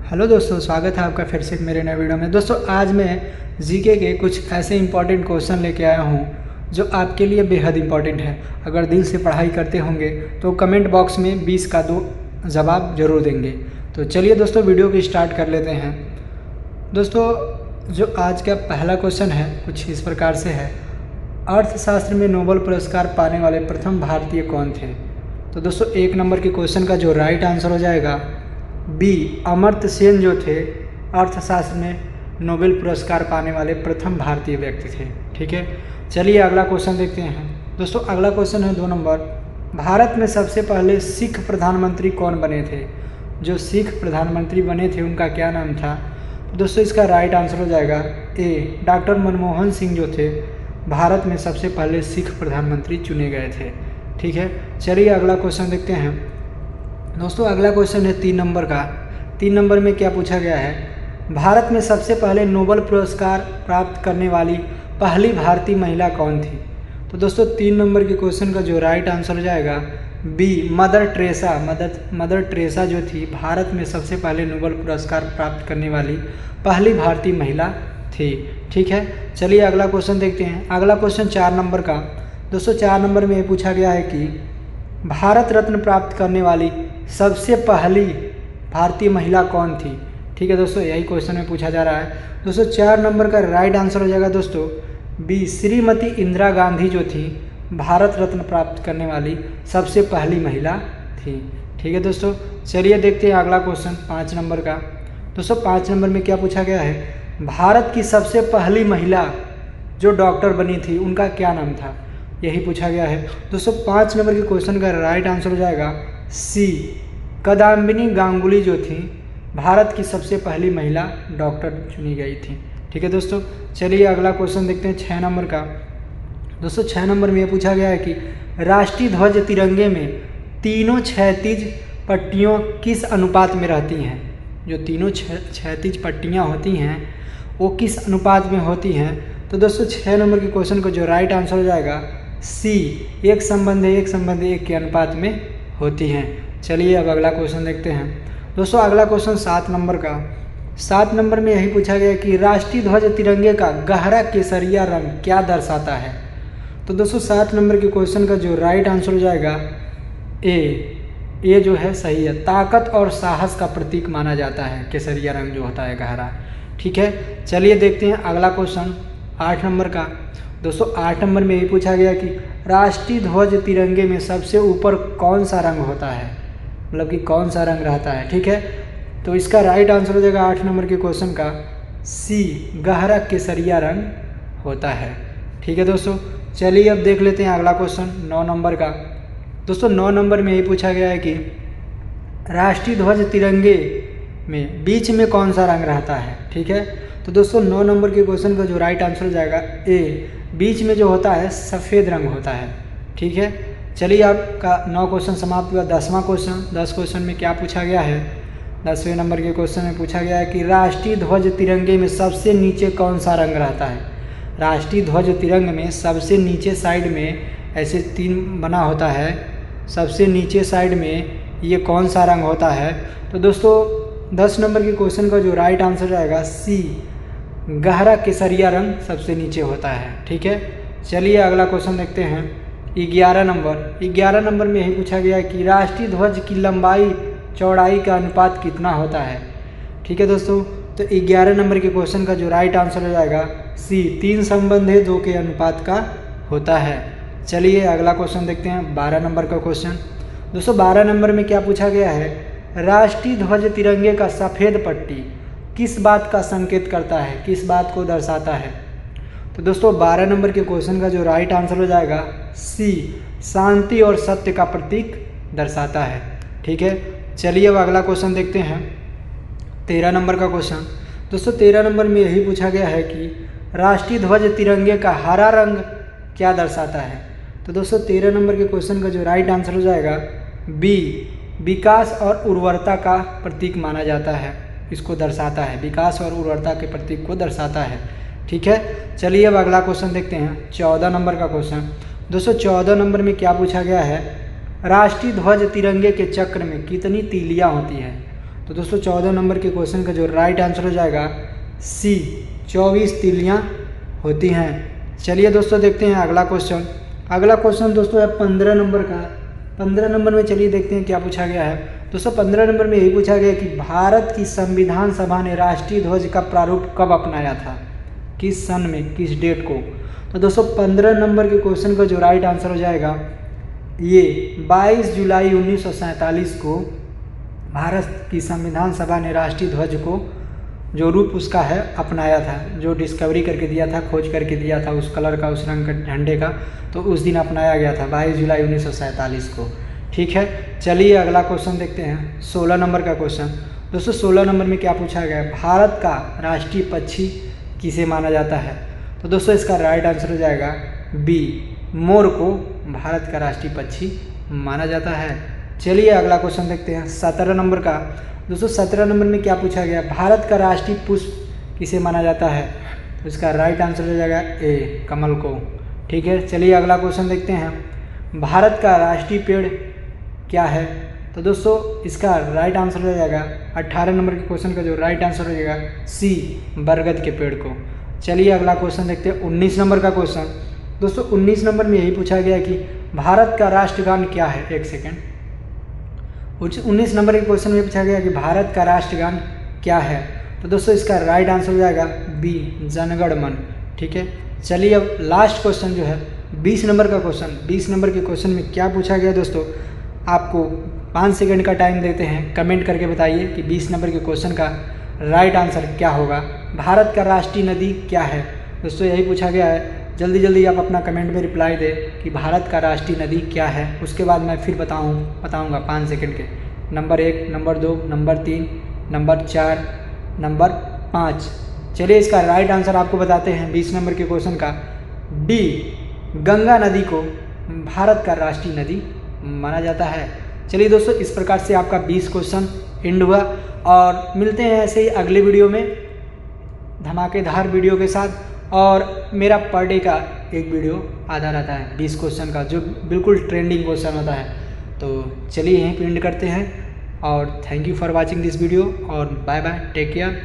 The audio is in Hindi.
हेलो दोस्तों, स्वागत है आपका फिर से एक मेरे नए वीडियो में। दोस्तों आज मैं जीके के कुछ ऐसे इंपॉर्टेंट क्वेश्चन लेके आया हूँ जो आपके लिए बेहद इंपॉर्टेंट है। अगर दिल से पढ़ाई करते होंगे तो कमेंट बॉक्स में 20 का 2 जवाब जरूर देंगे। तो चलिए दोस्तों वीडियो को स्टार्ट कर लेते हैं। दोस्तों जो आज का पहला क्वेश्चन है कुछ इस प्रकार से है, अर्थशास्त्र में नोबेल पुरस्कार पाने वाले प्रथम भारतीय कौन थे? तो दोस्तों 1 नंबर के क्वेश्चन का जो राइट आंसर हो जाएगा बी, अमर्त्य सेन जो थे अर्थशास्त्र में नोबेल पुरस्कार पाने वाले प्रथम भारतीय व्यक्ति थे। ठीक है, चलिए अगला क्वेश्चन देखते हैं। दोस्तों अगला क्वेश्चन है 2 नंबर, भारत में सबसे पहले सिख प्रधानमंत्री कौन बने थे? जो सिख प्रधानमंत्री बने थे उनका क्या नाम था? दोस्तों इसका राइट आंसर हो जाएगा ए, डॉक्टर मनमोहन सिंह जो थे भारत में सबसे पहले सिख प्रधानमंत्री चुने गए थे। ठीक है, चलिए अगला क्वेश्चन देखते हैं। दोस्तों अगला क्वेश्चन है 3 नंबर का। 3 नंबर में क्या पूछा गया है, भारत में सबसे पहले नोबेल पुरस्कार प्राप्त करने वाली पहली भारतीय महिला कौन थी? तो दोस्तों 3 नंबर के क्वेश्चन का जो राइट आंसर हो जाएगा B, Mother Teresa. Mother Teresa जो थी भारत में सबसे पहले नोबेल पुरस्कार प्राप्त करने वाली पहली भारतीय महिला थी। ठीक है, चलिए अगला क्वेश्चन देखते हैं। अगला क्वेश्चन 4 नंबर का। दोस्तों 4 नंबर में ये पूछा गया है कि भारत रत्न प्राप्त करने वाली सबसे पहली भारतीय महिला कौन थी? ठीक है दोस्तों, यही क्वेश्चन में पूछा जा रहा है। दोस्तों 4 नंबर का राइट आंसर हो जाएगा दोस्तों बी, श्रीमती इंदिरा गांधी जो थी भारत रत्न प्राप्त करने वाली सबसे पहली महिला थी। ठीक है दोस्तों, चलिए देखते हैं अगला क्वेश्चन 5 नंबर का। दोस्तों 5 नंबर में क्या पूछा गया है, भारत की सबसे पहली महिला जो डॉक्टर बनी थी उनका क्या नाम था? यही पूछा गया है। दोस्तों 5 नंबर के क्वेश्चन का राइट आंसर हो जाएगा सी, कदाम्बिनी गांगुली जो थी भारत की सबसे पहली महिला डॉक्टर चुनी गई थी। ठीक है दोस्तों, चलिए अगला क्वेश्चन देखते हैं 6 नंबर का। दोस्तों 6 नंबर में ये पूछा गया है कि राष्ट्रीय ध्वज तिरंगे में तीनों क्षैतिज पट्टियों किस अनुपात में रहती हैं? जो तीनों क्षैतिज पट्टियाँ होती हैं वो किस अनुपात में होती हैं? तो दोस्तों 6 नंबर के क्वेश्चन को जो राइट आंसर हो जाएगा सी, 1:1:1 के अनुपात में होती हैं। चलिए अब अगला क्वेश्चन देखते हैं। दोस्तों अगला क्वेश्चन 7 नंबर का। 7 नंबर में यही पूछा गया कि राष्ट्रीय ध्वज तिरंगे का गहरा केसरिया रंग क्या दर्शाता है? तो दोस्तों 7 नंबर के क्वेश्चन का जो राइट आंसर हो जाएगा ए जो है सही है, ताकत और साहस का प्रतीक माना जाता है केसरिया रंग जो होता है गहरा। ठीक है, चलिए देखते हैं अगला क्वेश्चन 8 नंबर का। दोस्तों 8 नंबर में यही पूछा गया कि राष्ट्रीय ध्वज तिरंगे में सबसे ऊपर कौन सा रंग होता है, मतलब कि कौन सा रंग रहता है? ठीक है, तो इसका राइट आंसर हो जाएगा 8 नंबर के क्वेश्चन का सी, गहरा केसरिया रंग होता है। ठीक है दोस्तों, चलिए अब देख लेते हैं अगला क्वेश्चन 9 नंबर का। दोस्तों 9 नंबर में यही पूछा गया है कि राष्ट्रीय ध्वज तिरंगे में बीच में कौन सा रंग रहता है? ठीक है, तो दोस्तों 9 नंबर के क्वेश्चन का जो राइट आंसर हो जाएगा ए, बीच में जो होता है सफ़ेद रंग होता है। ठीक है, चलिए आपका 9 क्वेश्चन समाप्त हुआ। 10वां क्वेश्चन, 10 क्वेश्चन में क्या पूछा गया है? 10वें नंबर के क्वेश्चन में पूछा गया है कि राष्ट्रीय ध्वज तिरंगे में सबसे नीचे कौन सा रंग रहता है? राष्ट्रीय ध्वज तिरंग में सबसे नीचे साइड में ऐसे 3 बना होता है, सबसे नीचे साइड में ये कौन सा रंग होता है? तो दोस्तों 10 नंबर के क्वेश्चन का जो राइट आंसर आएगा सी, गहरा केसरिया रंग सबसे नीचे होता है। ठीक है, चलिए अगला क्वेश्चन देखते हैं 11 नंबर। 11 नंबर में यही पूछा गया है कि राष्ट्रीय ध्वज की लंबाई चौड़ाई का अनुपात कितना होता है? ठीक है दोस्तों, तो 11 नंबर के क्वेश्चन का जो राइट आंसर हो जाएगा सी, 3:2 के अनुपात का होता है। चलिए अगला क्वेश्चन देखते हैं 12 नंबर का क्वेश्चन। दोस्तों 12 नंबर में क्या पूछा गया है, राष्ट्रीय ध्वज तिरंगे का सफ़ेद पट्टी किस बात का संकेत करता है, किस बात को दर्शाता है? तो दोस्तों 12 नंबर के क्वेश्चन का जो राइट आंसर हो जाएगा सी, शांति और सत्य का प्रतीक दर्शाता है। ठीक है, चलिए अब अगला क्वेश्चन देखते हैं 13 नंबर का क्वेश्चन। दोस्तों 13 नंबर में यही पूछा गया है कि राष्ट्रीय ध्वज तिरंगे का हरा रंग क्या दर्शाता है? तो दोस्तों 13 नंबर के क्वेश्चन का जो राइट आंसर हो जाएगा बी, विकास और उर्वरता का प्रतीक माना जाता है, इसको दर्शाता है, विकास और उर्वरता के प्रतीक को दर्शाता है। ठीक है, चलिए अब अगला क्वेश्चन देखते हैं 14 नंबर का क्वेश्चन। दोस्तों 14 नंबर में क्या पूछा गया है, राष्ट्रीय ध्वज तिरंगे के चक्र में कितनी तीलियां होती हैं? तो दोस्तों 14 नंबर के क्वेश्चन का जो राइट आंसर हो जाएगा सी, 24 तीलियाँ होती हैं। चलिए दोस्तों देखते हैं अगला क्वेश्चन। अगला क्वेश्चन दोस्तों है 15 नंबर का। 15 नंबर में चलिए देखते हैं क्या पूछा गया है। दोस्तों 15 नंबर में यही पूछा गया कि भारत की संविधान सभा ने राष्ट्रीय ध्वज का प्रारूप कब अपनाया था, किस सन में, किस डेट को। तो दोस्तों 15 नंबर के क्वेश्चन का जो राइट आंसर हो जाएगा ये 22 जुलाई 1947 को भारत की संविधान सभा ने राष्ट्रीय ध्वज को जो रूप उसका है अपनाया था, जो डिस्कवरी करके दिया था, खोज करके दिया था उस कलर का, उस रंग का झंडे का, तो उस दिन अपनाया गया था 22 जुलाई 1947 को। ठीक है, चलिए अगला क्वेश्चन देखते हैं 16 नंबर का क्वेश्चन। दोस्तों 16 नंबर में क्या पूछा गया है, भारत का राष्ट्रीय पक्षी किसे माना जाता है। तो दोस्तों इसका राइट आंसर हो जाएगा बी, मोर को भारत का राष्ट्रीय पक्षी माना जाता है। चलिए अगला क्वेश्चन देखते हैं 17 नंबर का। दोस्तों 17 नंबर में क्या पूछा गया, भारत का राष्ट्रीय पुष्प किसे माना जाता है। तो इसका राइट आंसर हो जाएगा ए, कमल को। ठीक है, चलिए अगला क्वेश्चन देखते हैं, भारत का राष्ट्रीय पेड़ क्या है। तो दोस्तों इसका राइट आंसर हो जाएगा 18 नंबर के क्वेश्चन का जो राइट आंसर हो जाएगा सी, बरगद के पेड़ को। चलिए अगला क्वेश्चन देखते हैं 19 नंबर का क्वेश्चन। दोस्तों 19 नंबर में यही पूछा गया कि भारत का राष्ट्रगान क्या है। एक सेकेंड, 19 नंबर के क्वेश्चन में पूछा गया कि भारत का राष्ट्रगान क्या है। तो दोस्तों इसका राइट आंसर हो जाएगा बी, जनगण मन। ठीक है, चलिए अब लास्ट क्वेश्चन जो है 20 नंबर का क्वेश्चन। 20 नंबर के क्वेश्चन में क्या पूछा गया दोस्तों, आपको 5 सेकंड का टाइम देते हैं, कमेंट करके बताइए कि 20 नंबर के क्वेश्चन का राइट आंसर क्या होगा। भारत का राष्ट्रीय नदी क्या है। दोस्तों यही पूछा गया है, जल्दी जल्दी आप अपना कमेंट में रिप्लाई दें कि भारत का राष्ट्रीय नदी क्या है। उसके बाद मैं फिर बताऊंगा 5 सेकंड के, number 1, number 2, number 3, number 4, number 5। चलिए इसका राइट आंसर आपको बताते हैं 20 नंबर के क्वेश्चन का, डी, गंगा नदी को भारत का राष्ट्रीय नदी माना जाता है। चलिए दोस्तों इस प्रकार से आपका 20 क्वेश्चन एंड हुआ, और मिलते हैं ऐसे ही अगले वीडियो में धमाकेदार वीडियो के साथ। और मेरा पर डे का एक वीडियो आधा रहता है 20 क्वेश्चन का, जो बिल्कुल ट्रेंडिंग क्वेश्चन होता है। तो चलिए यहीं पे एंड करते हैं, और thank you for watching this video, और बाय बाय, टेक केयर।